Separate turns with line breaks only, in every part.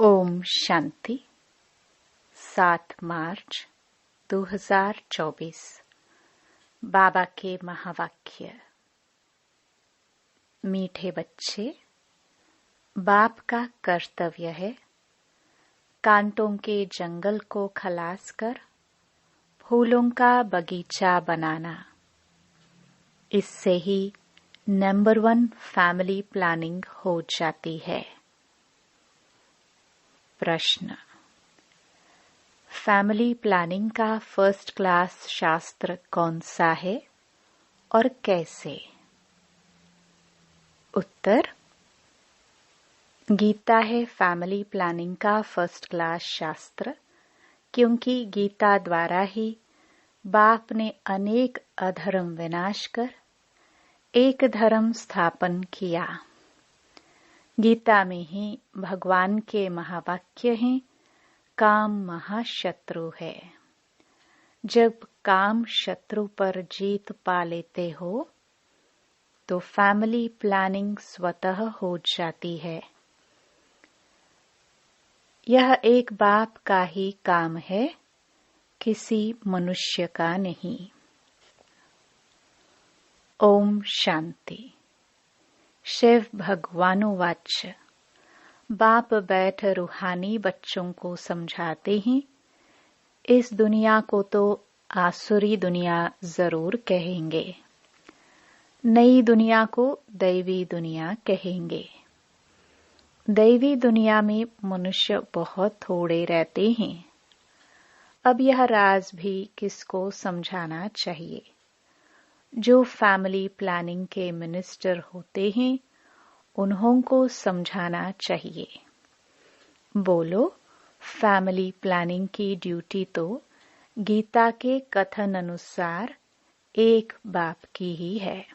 ओम शांति। 7 मार्च 2024। बाबा के महावाक्य। मीठे बच्चे, बाप का कर्तव्य है कांटों के जंगल को खलास कर फूलों का बगीचा बनाना। इससे ही नंबर 1 फैमिली प्लानिंग हो जाती है। प्रश्न। फैमिली प्लानिंग का फर्स्ट क्लास शास्त्र कौन सा है और कैसे? उत्तर। गीता है फैमिली प्लानिंग का फर्स्ट क्लास शास्त्र, क्योंकि गीता द्वारा ही बाप ने अनेक अधर्म विनाश कर एक धर्म स्थापन किया। गीता में ही भगवान के महावाक्य हैं, काम महाशत्रु है। जब काम शत्रु पर जीत पा लेते हो तो फैमिली प्लानिंग स्वतः हो जाती है। यह एक बाप का ही काम है, किसी मनुष्य का नहीं। ओम शांति। शिव भगवानुवाच। बाप बैठ रूहानी बच्चों को समझाते हैं, इस दुनिया को तो आसुरी दुनिया जरूर कहेंगे, नई दुनिया को दैवी दुनिया कहेंगे। दैवी दुनिया में मनुष्य बहुत थोड़े रहते हैं। अब यह राज भी किसको समझाना चाहिए? जो फैमिली प्लानिंग के मिनिस्टर होते हैं उन्हों को समझाना चाहिए। बोलो, फैमिली प्लानिंग की ड्यूटी तो गीता के कथन अनुसार एक बाप की ही है।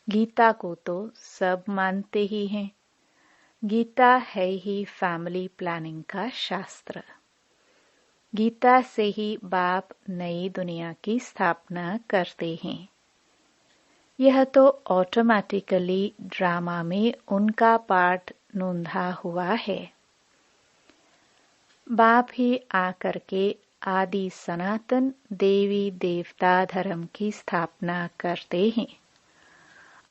गीता को तो सब मानते ही हैं। गीता है ही फैमिली प्लानिंग का शास्त्र। गीता से ही बाप नई दुनिया की स्थापना करते हैं। यह तो ऑटोमेटिकली ड्रामा में उनका पार्ट नोंधा हुआ है। बाप ही आकर के आदि सनातन देवी देवता धर्म की स्थापना करते हैं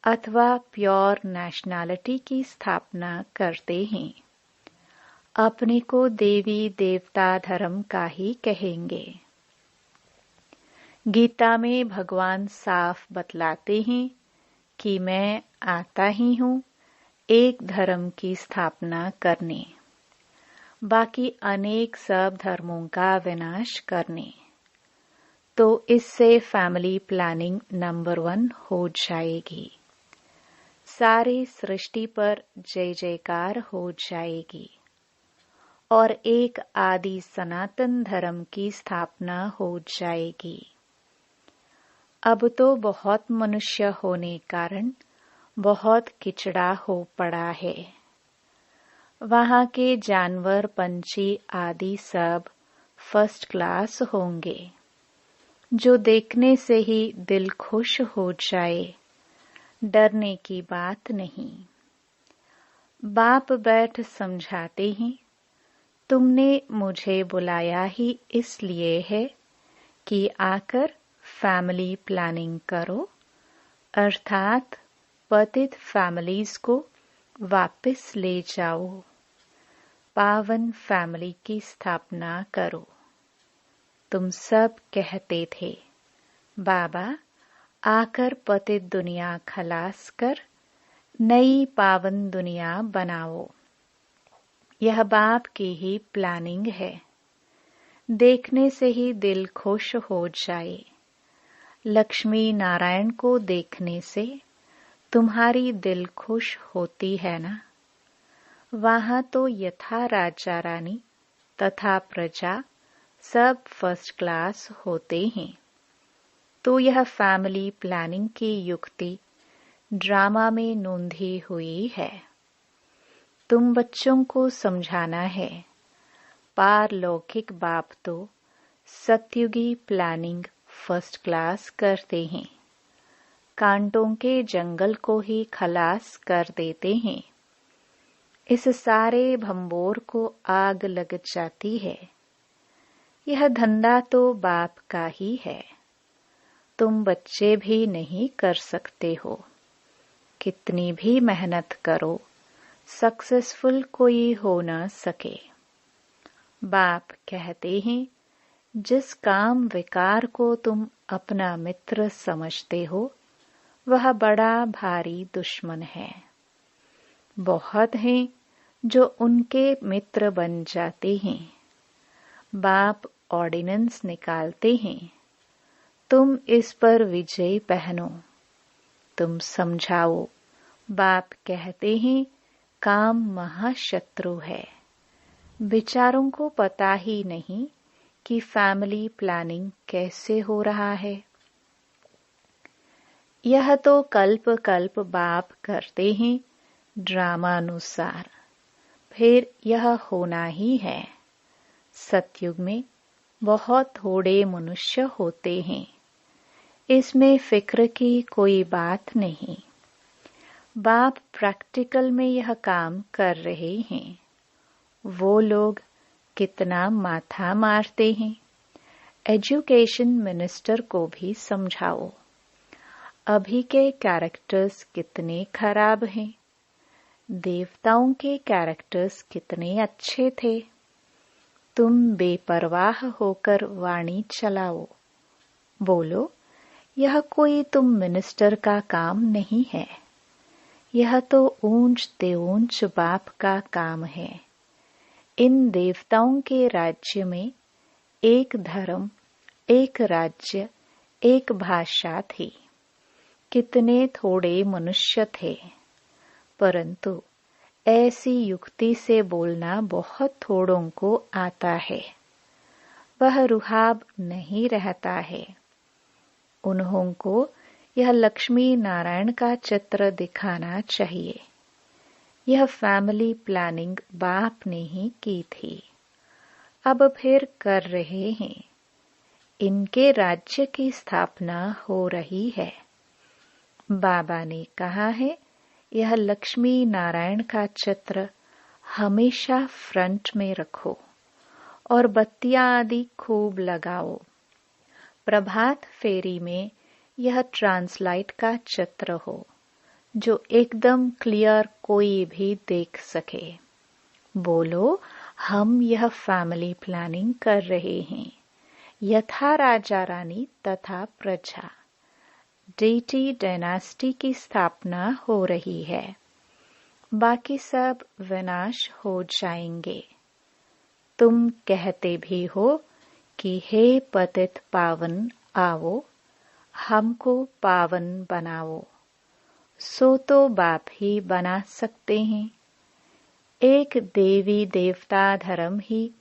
अथवा प्योर नेशनैलिटी की स्थापना करते हैं। अपने को देवी देवता धर्म का ही कहेंगे। गीता में भगवान साफ बतलाते हैं कि मैं आता ही हूँ एक धर्म की स्थापना करने, बाकी अनेक सब धर्मों का विनाश करने। तो इससे फैमिली प्लानिंग नंबर 1 हो जाएगी। सारी सृष्टि पर जय जयकार हो जाएगी और एक आदि सनातन धर्म की स्थापना हो जाएगी। अब तो बहुत मनुष्य होने कारण बहुत किचड़ा हो पड़ा है। वहाँ के जानवर पंछी आदि सब फर्स्ट क्लास होंगे, जो देखने से ही दिल खुश हो जाए, डरने की बात नहीं। बाप बैठ समझाते हैं, तुमने मुझे बुलाया ही इसलिए है कि आकर फैमिली प्लानिंग करो, अर्थात पतित फैमिलीज को वापस ले जाओ, पावन फैमिली की स्थापना करो। तुम सब कहते थे, बाबा आकर पतित दुनिया खलास कर नई पावन दुनिया बनाओ। यह बाप की ही प्लानिंग है। देखने से ही दिल खुश हो जाए। लक्ष्मी नारायण को देखने से तुम्हारी दिल खुश होती है ना? वहाँ तो यथा राजा रानी तथा प्रजा सब फर्स्ट क्लास होते हैं। तो यह फैमिली प्लानिंग की युक्ति ड्रामा में नोंधी हुई है। तुम बच्चों को समझाना है, पारलौकिक बाप तो सत्युगी प्लानिंग फर्स्ट क्लास करते हैं, कांटों के जंगल को ही खलास कर देते हैं। इस सारे भंबोर को आग लग जाती है। यह धंधा तो बाप का ही है। तुम बच्चे भी नहीं कर सकते हो। कितनी भी मेहनत करो, सक्सेसफुल कोई हो न सके। बाप कहते हैं, जिस काम विकार को तुम अपना मित्र समझते हो, वह बड़ा भारी दुश्मन है। बहुत हैं जो उनके मित्र बन जाते हैं। बाप ऑर्डिनेंस निकालते हैं, तुम इस पर विजय पहनो, तुम समझाओ। बाप कहते हैं, काम महाशत्रु है। बेचारों को पता ही नहीं कि फैमिली प्लानिंग कैसे हो रहा है। यह तो कल्प कल्प बाप करते हैं ड्रामानुसार, फिर यह होना ही है। सतयुग में बहुत थोड़े मनुष्य होते हैं, इसमें फिक्र की कोई बात नहीं। बाप प्रैक्टिकल में यह काम कर रहे हैं। वो लोग कितना माथा मारते हैं। एजुकेशन मिनिस्टर को भी समझाओ, अभी के कैरेक्टर्स कितने खराब हैं। देवताओं के कैरेक्टर्स कितने अच्छे थे। तुम बेपरवाह होकर वाणी चलाओ। बोलो, यह कोई तुम मिनिस्टर का काम नहीं है। यह तो ऊंच ते ऊंच बाप का काम है। इन देवताओं के राज्य में एक धर्म, एक राज्य, एक भाषा थी। कितने थोड़े मनुष्य थे, परंतु ऐसी युक्ति से बोलना बहुत थोड़ों को आता है। वह रुहाब नहीं रहता है। उन्हों को यह लक्ष्मी नारायण का चित्र दिखाना चाहिए। यह फैमिली प्लानिंग बाप ने ही की थी, अब फिर कर रहे हैं। इनके राज्य की स्थापना हो रही है। बाबा ने कहा है, यह लक्ष्मी नारायण का चित्र हमेशा फ्रंट में रखो और बत्तियां आदि खूब लगाओ। प्रभात फेरी में यह ट्रांसलाइट का चित्र हो, जो एकदम क्लियर कोई भी देख सके। बोलो, हम यह फैमिली प्लानिंग कर रहे हैं। यथा राजा रानी तथा प्रजा, डेटी डायनास्टी की स्थापना हो रही है। बाकी सब विनाश हो जाएंगे। तुम कहते भी हो कि हे पतित पावन आओ, हमको पावन बनाओ। सो तो बाप ही बना सकते हैं। एक देवी देवता धर्म ही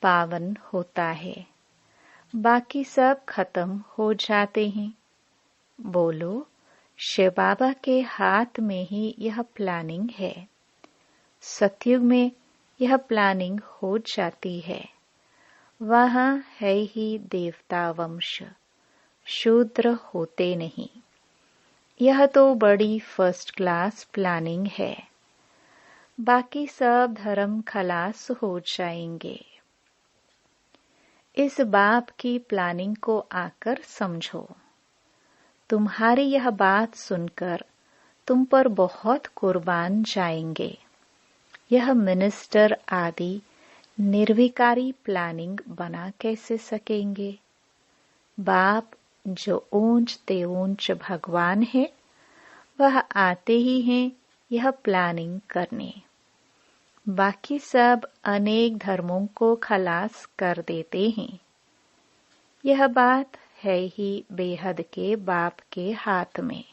पावन होता है, बाकी सब खत्म हो जाते हैं। बोलो, शिव बाबा के हाथ में ही यह प्लानिंग है। सतयुग में यह प्लानिंग हो जाती है। वहां है ही देवता वंश, शूद्र होते नहीं। यह तो बड़ी फर्स्ट क्लास प्लानिंग है। बाकी सब धर्म खलास हो जाएंगे। इस बाप की प्लानिंग को आकर समझो। तुम्हारी यह बात सुनकर तुम पर बहुत कुर्बान जाएंगे। यह मिनिस्टर आदि निर्विकारी प्लानिंग बना कैसे सकेंगे। बाप जो ऊंच ते ऊंच भगवान है, वह आते ही हैं यह प्लानिंग करने। बाकी सब अनेक धर्मों को खलास कर देते हैं। यह बात है ही बेहद के बाप के हाथ में।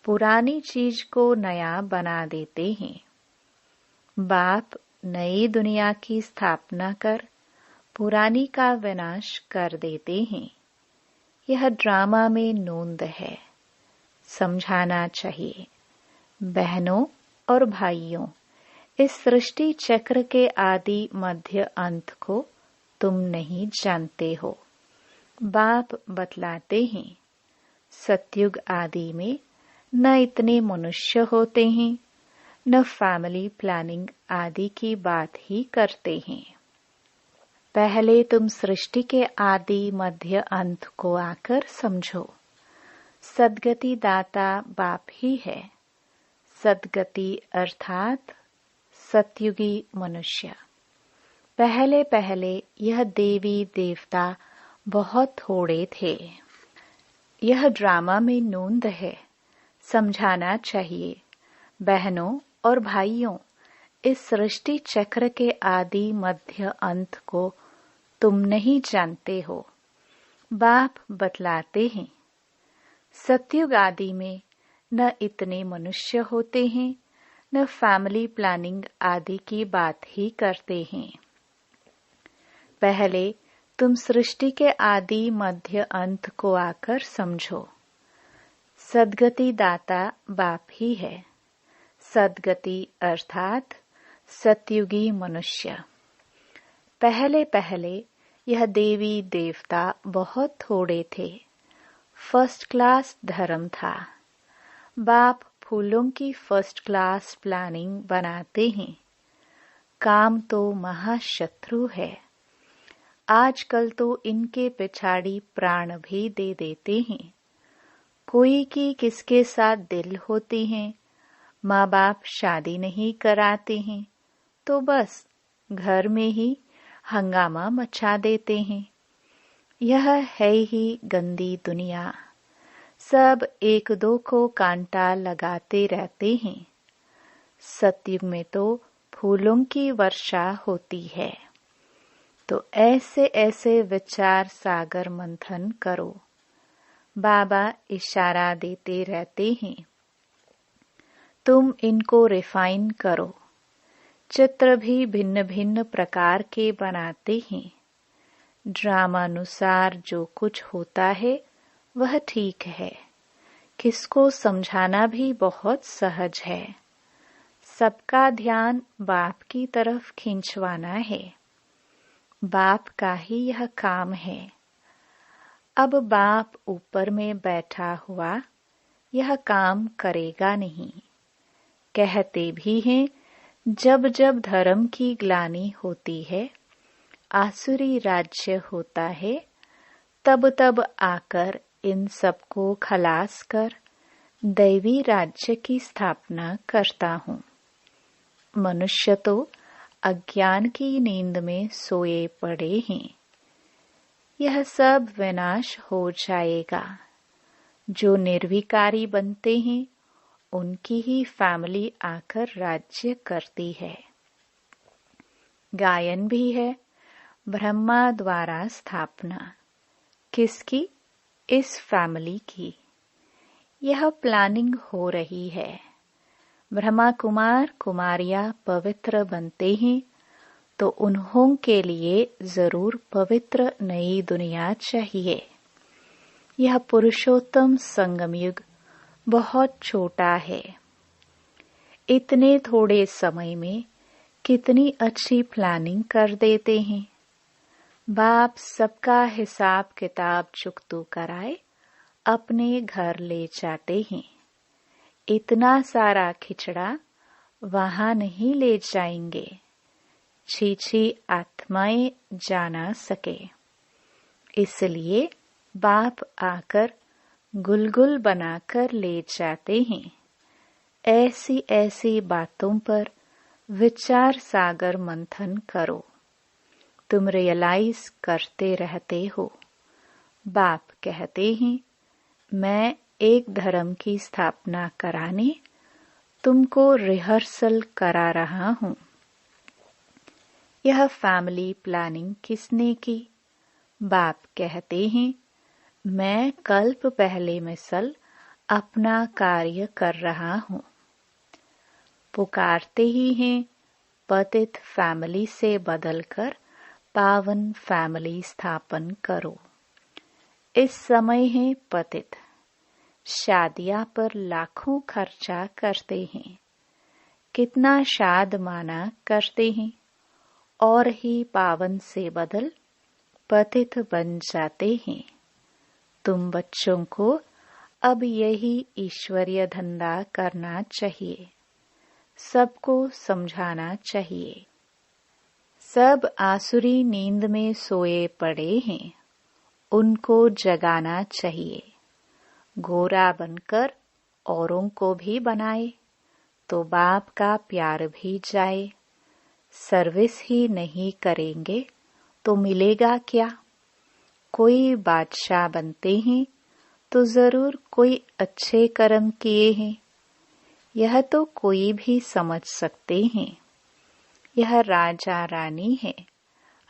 पुरानी चीज को नया बना देते हैं। बाप नई दुनिया की स्थापना कर पुरानी का विनाश कर देते हैं। यह ड्रामा में नोंद है, समझाना चाहिए। बहनों और भाइयों, इस सृष्टि चक्र के आदि मध्य अंत को तुम नहीं जानते हो। बाप बतलाते हैं, सतयुग आदि में न इतने मनुष्य होते हैं, न फैमिली प्लानिंग आदि की बात ही करते हैं। पहले तुम सृष्टि के आदि मध्य अंत को आकर समझो। सद्गति दाता बाप ही है। सद्गति अर्थात सतयुगी मनुष्य। पहले पहले यह देवी देवता बहुत थोड़े थे। यह ड्रामा में नोंद है, समझाना चाहिए। बहनों और भाइयों, इस सृष्टि चक्र के आदि मध्य अंत को तुम नहीं जानते हो, बाप बतलाते हैं। सतयुग आदि में न इतने मनुष्य होते हैं, न फैमिली प्लानिंग आदि की बात ही करते हैं। पहले तुम सृष्टि के आदि मध्य अंत को आकर समझो। सद्गति दाता बाप ही है। सद्गति अर्थात सतयुगी मनुष्य। पहले पहले यह देवी देवता बहुत थोड़े थे। फर्स्ट क्लास धर्म था। बाप फूलों की फर्स्ट क्लास प्लानिंग बनाते हैं। काम तो महाशत्रु है। आजकल तो इनके पिछाड़ी प्राण भी दे देते हैं। कोई की किसके साथ दिल होती हैं, माँ बाप शादी नहीं कराते हैं तो बस घर में ही हंगामा मचा देते हैं। यह है ही गंदी दुनिया। सब एक दो को कांटा लगाते रहते हैं। सतयुग में तो फूलों की वर्षा होती है। तो ऐसे ऐसे विचार सागर मंथन करो। बाबा इशारा देते रहते हैं, तुम इनको रिफाइन करो। चित्र भी भिन्न भिन्न प्रकार के बनाते हैं। ड्रामानुसार जो कुछ होता है वह ठीक है। किसको समझाना भी बहुत सहज है। सबका ध्यान बाप की तरफ खींचवाना है। बाप का ही यह काम है। अब बाप ऊपर में बैठा हुआ यह काम करेगा नहीं। कहते भी हैं, जब जब धर्म की ग्लानि होती है, आसुरी राज्य होता है, तब तब आकर इन सबको खलास कर दैवी राज्य की स्थापना करता हूँ। मनुष्य तो अज्ञान की नींद में सोए पड़े हैं। यह सब विनाश हो जाएगा। जो निर्विकारी बनते हैं उनकी ही फैमिली आकर राज्य करती है। गायन भी है, ब्रह्मा द्वारा स्थापना। किसकी? इस फैमिली की। यह प्लानिंग हो रही है। ब्रह्मा कुमार कुमारियां पवित्र बनते हैं तो उन्हों के लिए जरूर पवित्र नई दुनिया चाहिए। यह पुरुषोत्तम संगम युग बहुत छोटा है। इतने थोड़े समय में कितनी अच्छी प्लानिंग कर देते हैं। बाप सबका हिसाब किताब चुकतू कराए अपने घर ले जाते हैं। इतना सारा खिचड़ा वहां नहीं ले जाएंगे। छी आत्माएं जाना सके। इसलिए बाप आकर गुलगुल बनाकर ले जाते हैं। ऐसी ऐसी बातों पर विचार सागर मंथन करो। तुम रियलाइज करते रहते हो। बाप कहते हैं, मैं एक धर्म की स्थापना कराने तुमको रिहर्सल करा रहा हूँ। यह फैमिली प्लानिंग किसने की? बाप कहते हैं, मैं कल्प पहले मिसल अपना कार्य कर रहा हूँ। पुकारते ही हैं, पतित फैमिली से बदलकर पावन फैमिली स्थापन करो। इस समय है पतित। शादियां पर लाखों खर्चा करते हैं। कितना शाद माना करते हैं और ही पावन से बदल पतित बन जाते हैं। तुम बच्चों को अब यही ईश्वरीय धंधा करना चाहिए। सबको समझाना चाहिए। सब आसुरी नींद में सोए पड़े हैं, उनको जगाना चाहिए। गोरा बनकर औरों को भी बनाए तो बाप का प्यार भी जाए। सर्विस ही नहीं करेंगे तो मिलेगा क्या? कोई बादशाह बनते हैं तो जरूर कोई अच्छे कर्म किए हैं, यह तो कोई भी समझ सकते हैं। यह राजा रानी है,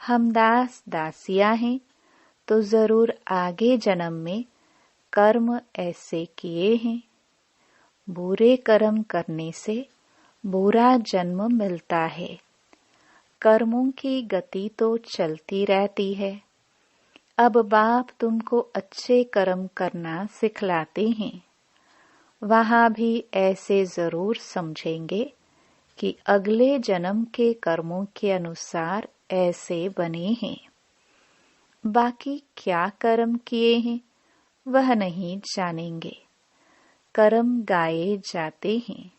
हम दास दासियां हैं, तो जरूर आगे जन्म में कर्म ऐसे किए हैं। बुरे कर्म करने से बुरा जन्म मिलता है। कर्मों की गति तो चलती रहती है। अब बाप तुमको अच्छे कर्म करना सिखलाते हैं। वहां भी ऐसे जरूर समझेंगे कि अगले जन्म के कर्मों के अनुसार ऐसे बने हैं। बाकी क्या कर्म किए हैं वह नहीं जानेंगे। कर्म गाए जाते हैं।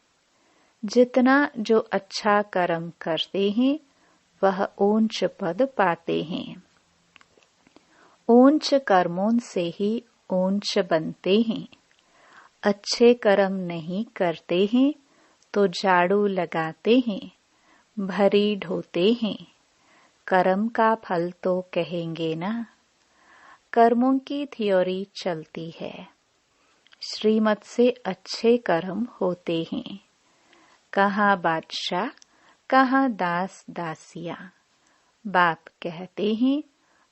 जितना जो अच्छा कर्म करते हैं वह ऊंच पद पाते हैं। ऊंच कर्मों से ही ऊंच बनते हैं। अच्छे कर्म नहीं करते हैं तो झाड़ू लगाते हैं, भरी ढोते हैं। कर्म का फल तो कहेंगे ना। कर्मों की थ्योरी चलती है। श्रीमत से अच्छे कर्म होते हैं। कहाँ बादशाह, कहाँ दास दासियां। बाप कहते हैं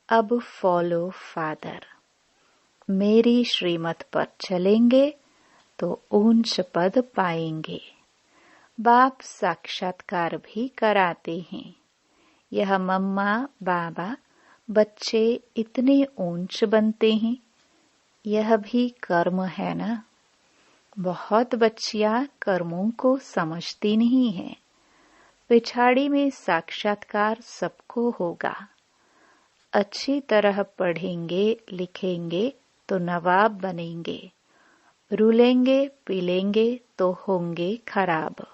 अब फॉलो फादर। मेरी श्रीमत पर चलेंगे तो ऊंच पद पाएंगे। बाप साक्षात्कार भी कराते हैं। यह मम्मा बाबा बच्चे इतने ऊंच बनते हैं, यह भी कर्म है ना। बहुत बच्चियां कर्मों को समझती नहीं है। पिछाड़ी में साक्षात्कार सबको होगा। अच्छी तरह पढ़ेंगे लिखेंगे तो नवाब बनेंगे। रुलेंगे पीलेंगे तो होंगे खराब।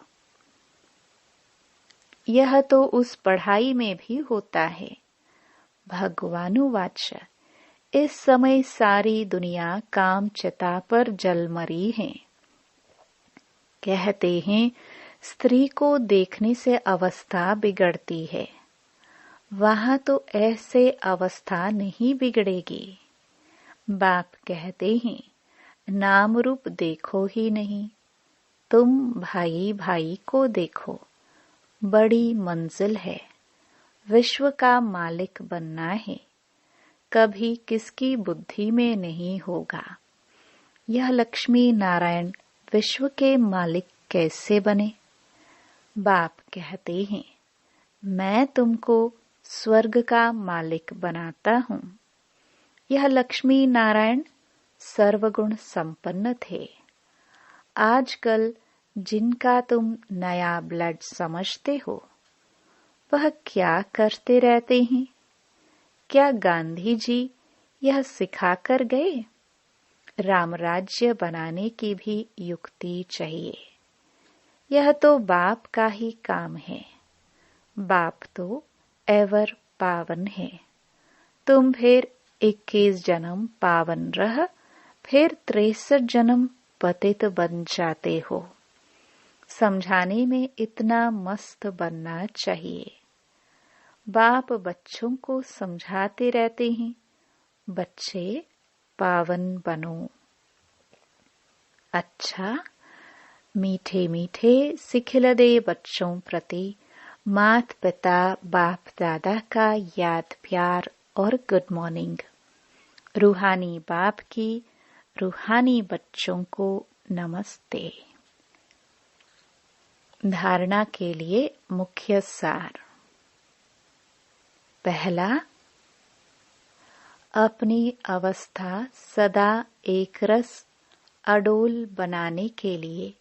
यह तो उस पढ़ाई में भी होता है। भगवानुवाच, इस समय सारी दुनिया काम चिता पर जल मरी है। कहते हैं स्त्री को देखने से अवस्था बिगड़ती है। वहां तो ऐसे अवस्था नहीं बिगड़ेगी। बाप कहते हैं नाम रूप देखो ही नहीं, तुम भाई भाई को देखो। बड़ी मंजिल है, विश्व का मालिक बनना है। कभी किसकी बुद्धि में नहीं होगा। यह लक्ष्मी नारायण विश्व के मालिक कैसे बने? बाप कहते हैं मैं तुमको स्वर्ग का मालिक बनाता हूँ। यह लक्ष्मी नारायण सर्वगुण संपन्न थे। आजकल जिनका तुम नया ब्लड समझते हो वह क्या करते रहते हैं? क्या गांधी जी यह सिखा कर गए? रामराज्य बनाने की भी युक्ति चाहिए। यह तो बाप का ही काम है। बाप तो एवर पावन है। तुम फिर 21 जन्म पावन रह, फिर 63 जन्म पतित बन जाते हो। समझाने में इतना मस्त बनना चाहिए। बाप बच्चों को समझाते रहते हैं बच्चे पावन बनो। अच्छा, मीठे मीठे सिखिलदे बच्चों प्रति मात पिता बाप दादा का याद प्यार और गुड मॉर्निंग। रूहानी बाप की रूहानी बच्चों को नमस्ते। धारणा के लिए मुख्य सार। पहला, अपनी अवस्था सदा एक रस अडोल बनाने के लिए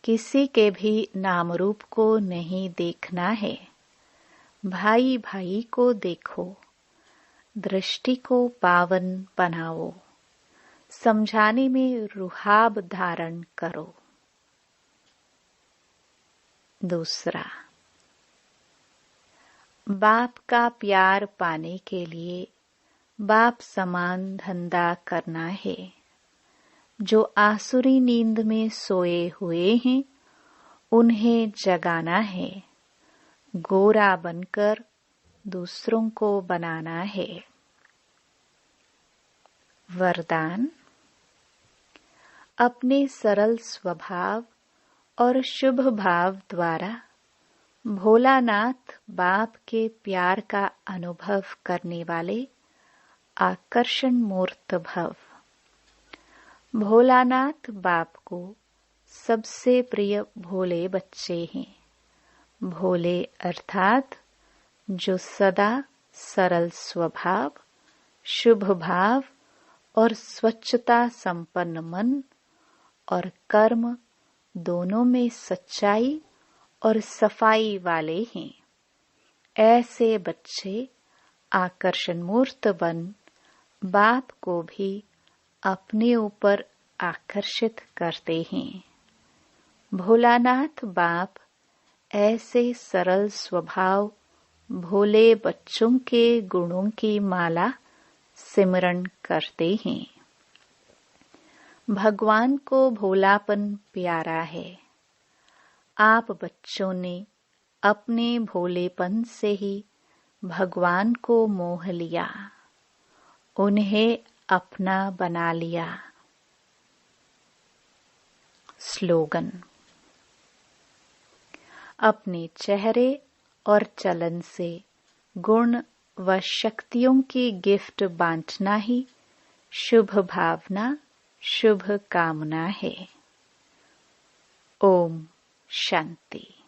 किसी के भी नाम रूप को नहीं देखना है। भाई भाई को देखो, दृष्टि को पावन बनाओ। समझाने में रुहाब धारण करो। दूसरा, बाप का प्यार पाने के लिए बाप समान धंधा करना है। जो आसुरी नींद में सोए हुए हैं उन्हें जगाना है। गोरा बनकर दूसरों को बनाना है। वरदान, अपने सरल स्वभाव और शुभ भाव द्वारा भोलानाथ बाप के प्यार का अनुभव करने वाले आकर्षण मूर्त भव। भोलानाथ बाप को सबसे प्रिय भोले बच्चे हैं। भोले अर्थात जो सदा सरल स्वभाव, शुभ भाव और स्वच्छता संपन्न मन और कर्म दोनों में सच्चाई और सफाई वाले हैं। ऐसे बच्चे आकर्षण मूर्त बन बाप को भी अपने ऊपर आकर्षित करते हैं। भोलानाथ बाप ऐसे सरल स्वभाव भोले बच्चों के गुणों की माला सिमरण करते हैं। भगवान को भोलापन प्यारा है। आप बच्चों ने अपने भोलेपन से ही भगवान को मोह लिया, उन्हें अपना बना लिया। स्लोगन, अपने चेहरे और चलन से गुण व शक्तियों की गिफ्ट बांटना ही शुभ भावना, शुभ कामना है। ओम शांति।